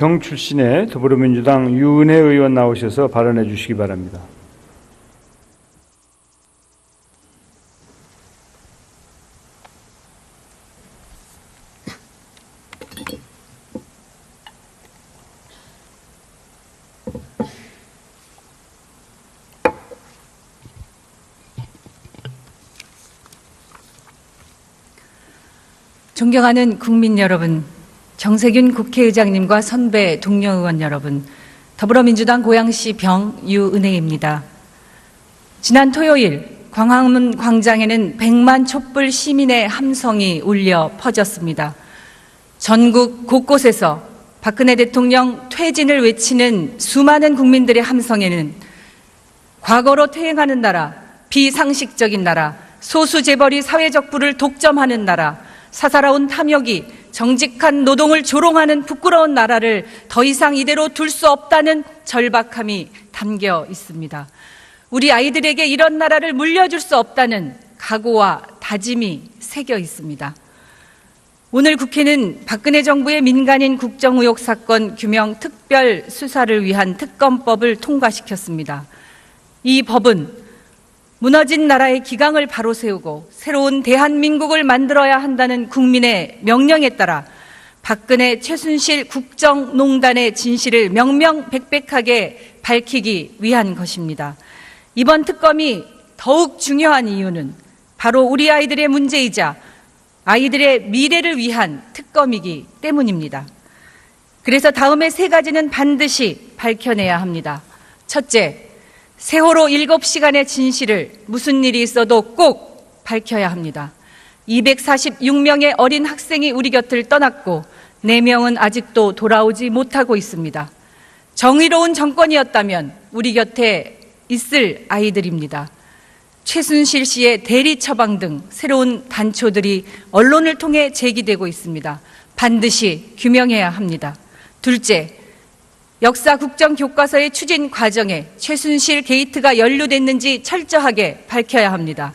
경 출신의 더불어민주당 유은혜 의원 나오셔서 발언해 주시기 바랍니다. 존경하는 국민 여러분, 정세균 국회의장님과 선배 동료 의원 여러분, 더불어민주당 고양시 병유은혜입니다. 지난 토요일 광화문 광장에는 100만 촛불 시민의 함성이 울려 퍼졌습니다. 전국 곳곳에서 박근혜 대통령 퇴진을 외치는 수많은 국민들의 함성에는 과거로 퇴행하는 나라, 비상식적인 나라, 소수 재벌이 사회적 부를 독점하는 나라, 사사로운 탐욕이 정직한 노동을 조롱하는 부끄러운 나라를 더 이상 이대로 둘 수 없다는 절박함이 담겨 있습니다. 우리 아이들에게 이런 나라를 물려줄 수 없다는 각오와 다짐이 새겨 있습니다. 오늘 국회는 박근혜 정부의 민간인 국정 의혹 사건 규명 특별 수사를 위한 특검법을 통과시켰습니다. 이 법은 무너진 나라의 기강을 바로 세우고 새로운 대한민국을 만들어야 한다는 국민의 명령에 따라 박근혜 최순실 국정농단의 진실을 명명백백하게 밝히기 위한 것입니다. 이번 특검이 더욱 중요한 이유는 바로 우리 아이들의 문제이자 아이들의 미래를 위한 특검이기 때문입니다. 그래서 다음의 세 가지는 반드시 밝혀내야 합니다. 첫째, 세월호 7시간의 진실을 무슨 일이 있어도 꼭 밝혀야 합니다. 246명의 어린 학생이 우리 곁을 떠났고 4명은 아직도 돌아오지 못하고 있습니다. 정의로운 정권이었다면 우리 곁에 있을 아이들입니다. 최순실 씨의 대리 처방 등 새로운 단초들이 언론을 통해 제기되고 있습니다. 반드시 규명해야 합니다. 둘째, 역사 국정 교과서의 추진 과정에 최순실 게이트가 연루됐는지 철저하게 밝혀야 합니다.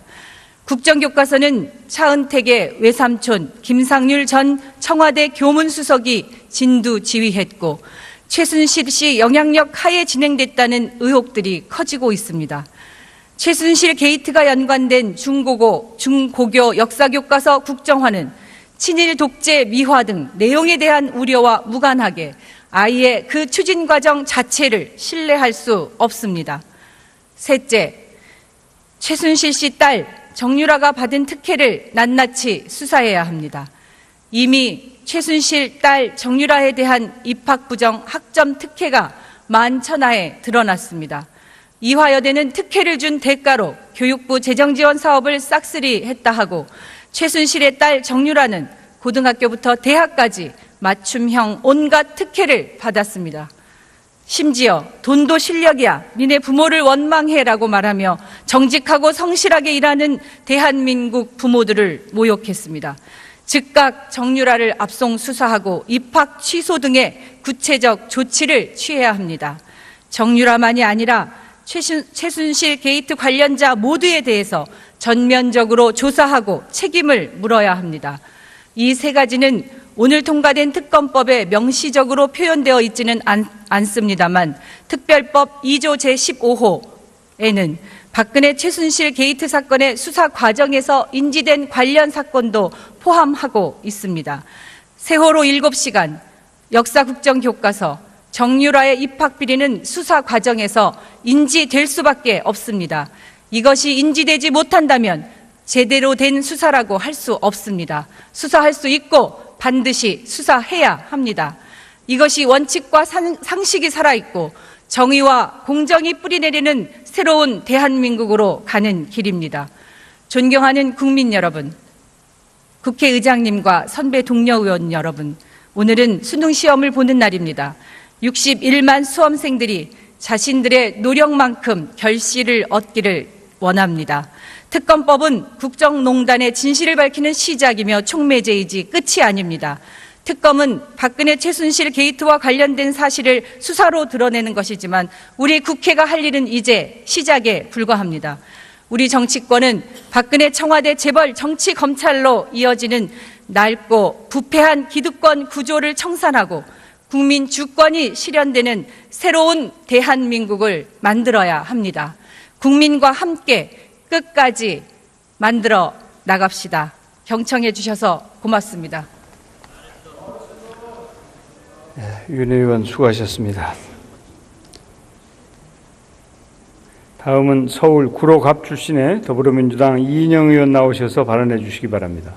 국정교과서는 차은택의 외삼촌 김상률 전 청와대 교문수석이 진두지휘했고 최순실 씨 영향력 하에 진행됐다는 의혹들이 커지고 있습니다. 최순실 게이트가 연관된 중고교 역사교과서 국정화는 친일 독재 미화 등 내용에 대한 우려와 무관하게 아예 그 추진 과정 자체를 신뢰할 수 없습니다. 셋째, 최순실 씨 딸 정유라가 받은 특혜를 낱낱이 수사해야 합니다. 이미 최순실 딸 정유라에 대한 입학부정 학점 특혜가 만천하에 드러났습니다. 이화여대는 특혜를 준 대가로 교육부 재정지원 사업을 싹쓸이 했다 하고 최순실의 딸 정유라는 고등학교부터 대학까지 맞춤형 온갖 특혜를 받았습니다. 심지어 돈도 실력이야, 니네 부모를 원망해라고 말하며 정직하고 성실하게 일하는 대한민국 부모들을 모욕했습니다. 즉각 정유라를 압송 수사하고 입학 취소 등의 구체적 조치를 취해야 합니다. 정유라만이 아니라 최순실 게이트 관련자 모두에 대해서 전면적으로 조사하고 책임을 물어야 합니다. 이 세 가지는 오늘 통과된 특검법에 명시적으로 표현되어 있지는 않습니다만 특별법 2조 제15호에는 박근혜 최순실 게이트 사건의 수사 과정에서 인지된 관련 사건도 포함하고 있습니다. 세월호 7시간, 역사국정교과서, 정유라의 입학비리는 수사 과정에서 인지될 수밖에 없습니다. 이것이 인지되지 못한다면 제대로 된 수사라고 할 수 없습니다. 수사할 수 있고 반드시 수사해야 합니다. 이것이 원칙과 상식이 살아있고 정의와 공정이 뿌리내리는 새로운 대한민국으로 가는 길입니다. 존경하는 국민 여러분, 국회의장님과 선배 동료 의원 여러분, 오늘은 수능시험을 보는 날입니다. 61만 수험생들이 자신들의 노력만큼 결실을 얻기를 원합니다. 특검법은 국정농단의 진실을 밝히는 시작이며 촉매제이지 끝이 아닙니다. 특검은 박근혜 최순실 게이트와 관련된 사실을 수사로 드러내는 것이지만 우리 국회가 할 일은 이제 시작에 불과합니다. 우리 정치권은 박근혜 청와대 재벌 정치 검찰로 이어지는 낡고 부패한 기득권 구조를 청산하고 국민 주권이 실현되는 새로운 대한민국을 만들어야 합니다. 국민과 함께 끝까지 만들어 나갑시다. 경청해 주셔서 고맙습니다. 윤 의원 수고하셨습니다. 다음은 서울 구로갑 출신의 더불어민주당 이인영 의원 나오셔서 발언해 주시기 바랍니다.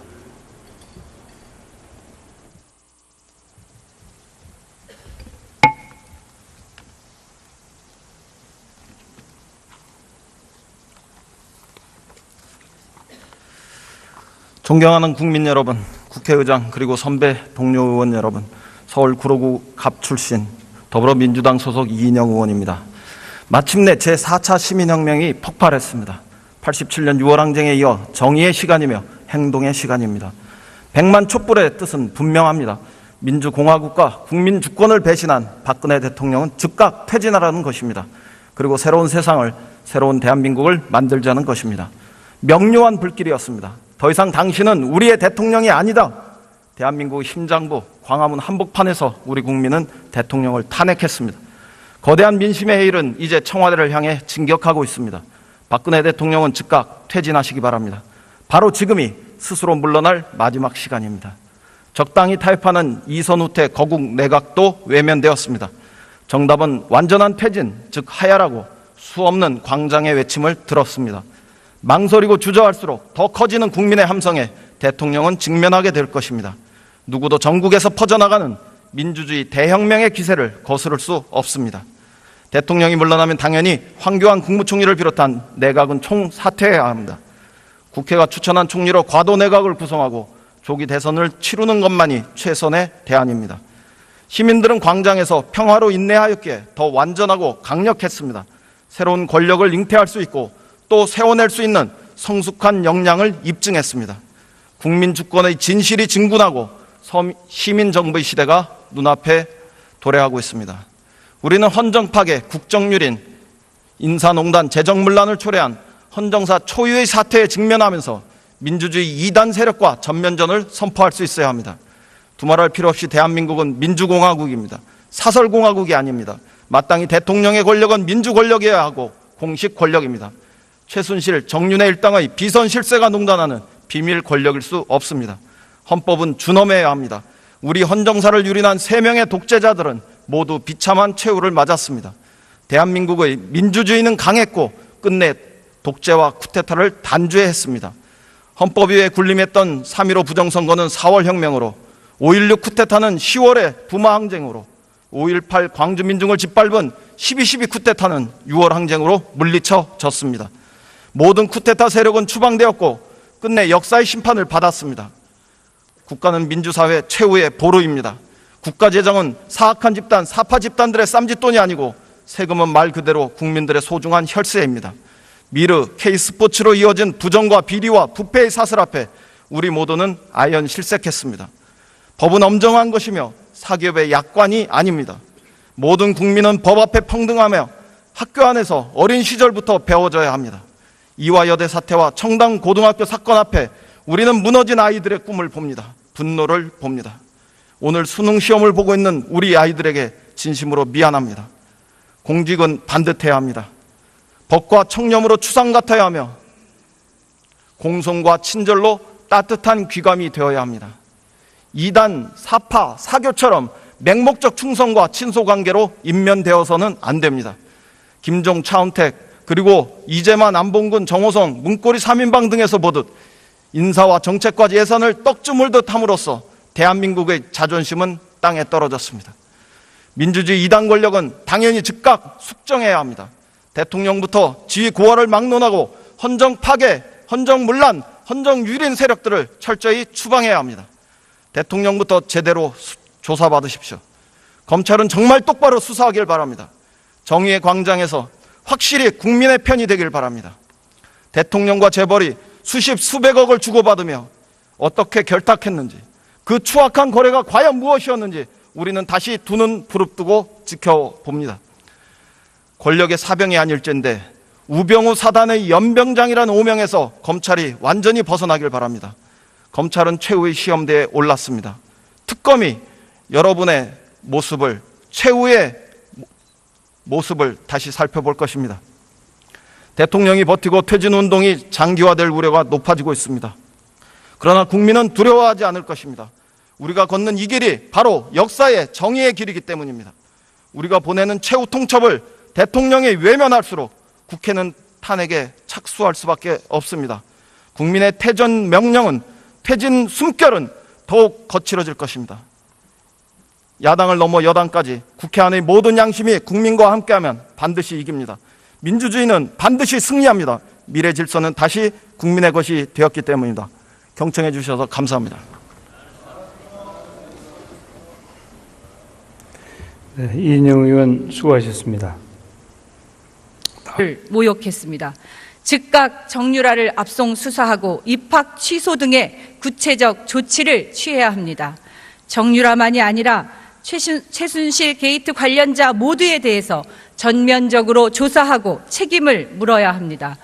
존경하는 국민 여러분, 국회의장 그리고 선배 동료 의원 여러분, 서울 구로구 갑 출신 더불어민주당 소속 이인영 의원입니다. 마침내 제4차 시민혁명이 폭발했습니다. 87년 6월 항쟁에 이어 정의의 시간이며 행동의 시간입니다. 100만 촛불의 뜻은 분명합니다. 민주공화국과 국민 주권을 배신한 박근혜 대통령은 즉각 퇴진하라는 것입니다. 그리고 새로운 세상을, 새로운 대한민국을 만들자는 것입니다. 명료한 불길이었습니다. 더 이상 당신은 우리의 대통령이 아니다. 대한민국 심장부 광화문 한복판에서 우리 국민은 대통령을 탄핵했습니다. 거대한 민심의 해일은 이제 청와대를 향해 진격하고 있습니다. 박근혜 대통령은 즉각 퇴진하시기 바랍니다. 바로 지금이 스스로 물러날 마지막 시간입니다. 적당히 타협하는 이선후퇴 거국 내각도 외면되었습니다. 정답은 완전한 퇴진, 즉 하야라고 수없는 광장의 외침을 들었습니다. 망설이고 주저할수록 더 커지는 국민의 함성에 대통령은 직면하게 될 것입니다. 누구도 전국에서 퍼져나가는 민주주의 대혁명의 기세를 거스를 수 없습니다. 대통령이 물러나면 당연히 황교안 국무총리를 비롯한 내각은 총사퇴해야 합니다. 국회가 추천한 총리로 과도 내각을 구성하고 조기 대선을 치르는 것만이 최선의 대안입니다. 시민들은 광장에서 평화로 인내하였기에 더 완전하고 강력했습니다. 새로운 권력을 잉태할 수 있고 또 세워낼 수 있는 성숙한 역량을 입증했습니다. 국민 주권의 진실이 진군하고 시민정부의 시대가 눈앞에 도래하고 있습니다. 우리는 헌정 파괴, 국정유린, 인사농단, 재정문란을 초래한 헌정사 초유의 사태에 직면하면서 민주주의 이단 세력과 전면전을 선포할 수 있어야 합니다. 두말할 필요 없이 대한민국은 민주공화국입니다. 사설공화국이 아닙니다. 마땅히 대통령의 권력은 민주 권력이어야 하고 공식 권력입니다. 최순실, 정윤회 일당의 비선 실세가 농단하는 비밀 권력일 수 없습니다. 헌법은 준엄해야 합니다. 우리 헌정사를 유린한 3명의 독재자들은 모두 비참한 최후를 맞았습니다. 대한민국의 민주주의는 강했고 끝내 독재와 쿠데타를 단죄했습니다. 헌법위에 군림했던 3.15 부정선거는 4월 혁명으로, 5.16 쿠데타는 10월의 부마 항쟁으로, 5.18 광주민중을 짓밟은 12.12 쿠데타는 6월 항쟁으로 물리쳐 졌습니다. 모든 쿠데타 세력은 추방되었고 끝내 역사의 심판을 받았습니다. 국가는 민주사회 최후의 보루입니다. 국가재정은 사악한 집단, 사파 집단들의 쌈짓돈이 아니고 세금은 말 그대로 국민들의 소중한 혈세입니다. 미르, K스포츠로 이어진 부정과 비리와 부패의 사슬 앞에 우리 모두는 아연 실색했습니다. 법은 엄정한 것이며 사기업의 약관이 아닙니다. 모든 국민은 법 앞에 평등하며 학교 안에서 어린 시절부터 배워져야 합니다. 이화여대 사태와 청담 고등학교 사건 앞에 우리는 무너진 아이들의 꿈을 봅니다. 분노를 봅니다. 오늘 수능 시험을 보고 있는 우리 아이들에게 진심으로 미안합니다. 공직은 반듯해야 합니다. 법과 청렴으로 추상 같아야 하며 공손과 친절로 따뜻한 귀감이 되어야 합니다. 이단, 사파, 사교처럼 맹목적 충성과 친소관계로 인면되어서는 안 됩니다. 김종, 차은택, 그리고 이재만, 안봉근, 정호성, 문고리 3인방 등에서 보듯 인사와 정책과 예산을 떡주물듯 함으로써 대한민국의 자존심은 땅에 떨어졌습니다. 민주주의 이단 권력은 당연히 즉각 숙정해야 합니다. 대통령부터 지위 고하를 막론하고 헌정 파괴, 헌정 문란, 헌정 유린 세력들을 철저히 추방해야 합니다. 대통령부터 제대로 조사받으십시오. 검찰은 정말 똑바로 수사하길 바랍니다. 정의의 광장에서 확실히 국민의 편이 되길 바랍니다. 대통령과 재벌이 수십 수백억을 주고받으며 어떻게 결탁했는지, 그 추악한 거래가 과연 무엇이었는지 우리는 다시 두 눈 부릅뜨고 지켜봅니다. 권력의 사병이 아닐진데 우병우 사단의 연병장이라는 오명에서 검찰이 완전히 벗어나길 바랍니다. 검찰은 최후의 시험대에 올랐습니다. 특검이 여러분의 모습을, 최후의 모습을 다시 살펴볼 것입니다. 대통령이 버티고 퇴진운동이 장기화될 우려가 높아지고 있습니다. 그러나 국민은 두려워하지 않을 것입니다. 우리가 걷는 이 길이 바로 역사의 정의의 길이기 때문입니다. 우리가 보내는 최후 통첩을 대통령이 외면할수록 국회는 탄핵에 착수할 수밖에 없습니다. 국민의 퇴전 명령은, 퇴진 숨결은 더욱 거칠어질 것입니다. 야당을 넘어 여당까지 국회 안의 모든 양심이 국민과 함께하면 반드시 이깁니다. 민주주의는 반드시 승리합니다. 미래 질서는 다시 국민의 것이 되었기 때문입니다. 경청해 주셔서 감사합니다. 네, 이인영 의원 수고하셨습니다. 모욕했습니다. 즉각 정유라를 압송 수사하고 입학 취소 등의 구체적 조치를 취해야 합니다. 정유라만이 아니라 최순실 게이트 관련자 모두에 대해서 전면적으로 조사하고 책임을 물어야 합니다.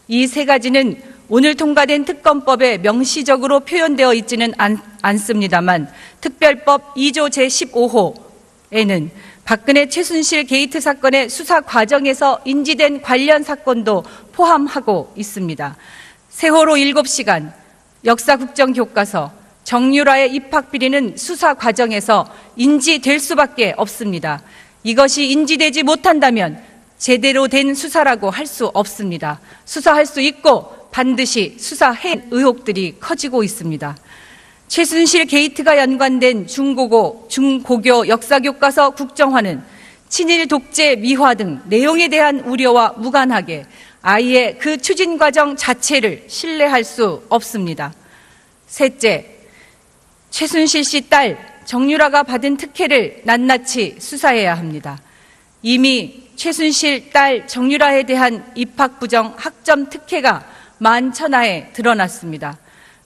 이 세 가지는 오늘 통과된 특검법에 명시적으로 표현되어 있지는 않습니다만 특별법 2조 제15호에는 박근혜 최순실 게이트 사건의 수사 과정에서 인지된 관련 사건도 포함하고 있습니다. 세월호 7시간, 역사국정교과서, 정유라의 입학 비리는 수사 과정에서 인지될 수밖에 없습니다. 이것이 인지되지 못한다면 제대로 된 수사라고 할 수 없습니다. 수사할 수 있고 반드시 수사해 의혹들이 커지고 있습니다. 최순실 게이트가 연관된 중고교 역사교과서 국정화는 친일 독재 미화 등 내용에 대한 우려와 무관하게 아예 그 추진 과정 자체를 신뢰할 수 없습니다. 셋째, 최순실 씨 딸 정유라가 받은 특혜를 낱낱이 수사해야 합니다. 이미 최순실 딸 정유라에 대한 입학 부정 학점 특혜가 만천하에 드러났습니다.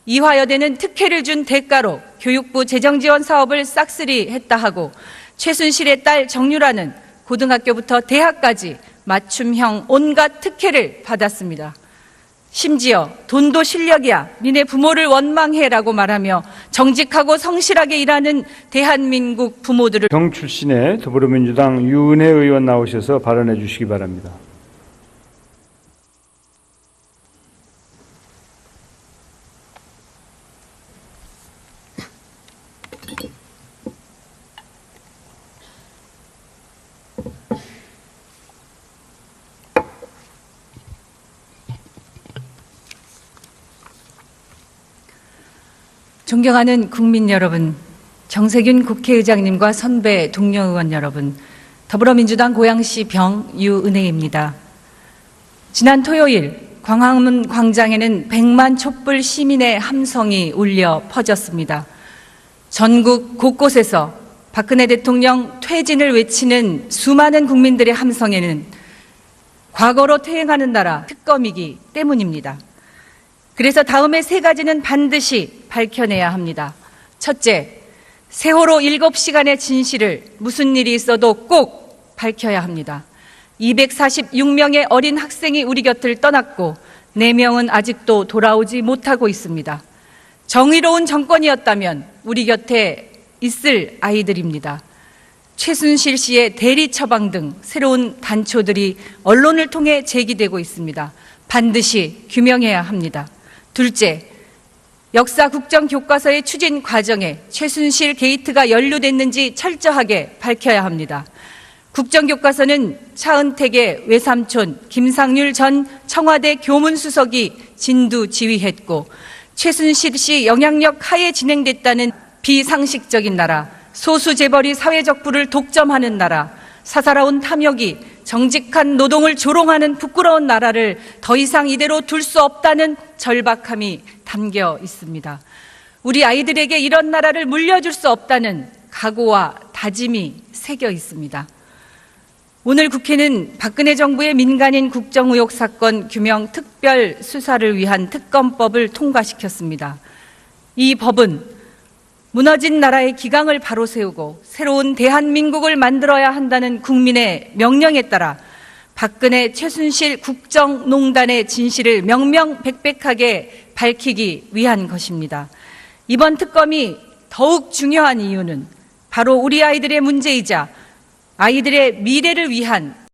이화여대는 특혜를 준 대가로 교육부 재정지원 사업을 싹쓸이 했다 하고 최순실의 딸 정유라는 고등학교부터 대학까지 맞춤형 온갖 특혜를 받았습니다. 심지어 돈도 실력이야, 니네 부모를 원망해라고 말하며 정직하고 성실하게 일하는 대한민국 부모들을 경 출신의 더불어민주당 유은혜 의원 나오셔서 발언해 주시기 바랍니다. 존경하는 국민 여러분, 정세균 국회의장님과 선배 동료 의원 여러분, 더불어민주당 고양시 병유은혜입니다. 지난 토요일 광화문 광장에는 100만 촛불 시민의 함성이 울려 퍼졌습니다. 전국 곳곳에서 박근혜 대통령 퇴진을 외치는 수많은 국민들의 함성에는 과거로 퇴행하는 나라 특검이기 때문입니다. 그래서 다음의 세 가지는 반드시 밝혀내야 합니다. 첫째, 세월호 7시간의 진실을 무슨 일이 있어도 꼭 밝혀야 합니다. 246명의 어린 학생이 우리 곁을 떠났고 4명은 아직도 돌아오지 못하고 있습니다. 정의로운 정권이었다면 우리 곁에 있을 아이들입니다. 최순실 씨의 대리 처방 등 새로운 단초들이 언론을 통해 제기되고 있습니다. 반드시 규명해야 합니다. 둘째, 역사 국정교과서의 추진 과정에 최순실 게이트가 연루됐는지 철저하게 밝혀야 합니다. 국정교과서는 차은택의 외삼촌 김상률 전 청와대 교문수석이 진두지휘했고 최순실 씨 영향력 하에 진행됐다는 비상식적인 나라, 소수 재벌이 사회적 부를 독점하는 나라, 사사로운 탐욕이 정직한 노동을 조롱하는 부끄러운 나라를 더 이상 이대로 둘 수 없다는 절박함이 담겨 있습니다. 우리 아이들에게 이런 나라를 물려줄 수 없다는 각오와 다짐이 새겨 있습니다. 오늘 국회는 박근혜 정부의 민간인 국정의혹 사건 규명 특별 수사를 위한 특검법을 통과시켰습니다. 이 법은 무너진 나라의 기강을 바로 세우고 새로운 대한민국을 만들어야 한다는 국민의 명령에 따라 박근혜 최순실 국정농단의 진실을 명명백백하게 밝히기 위한 것입니다. 이번 특검이 더욱 중요한 이유는 바로 우리 아이들의 문제이자 아이들의 미래를 위한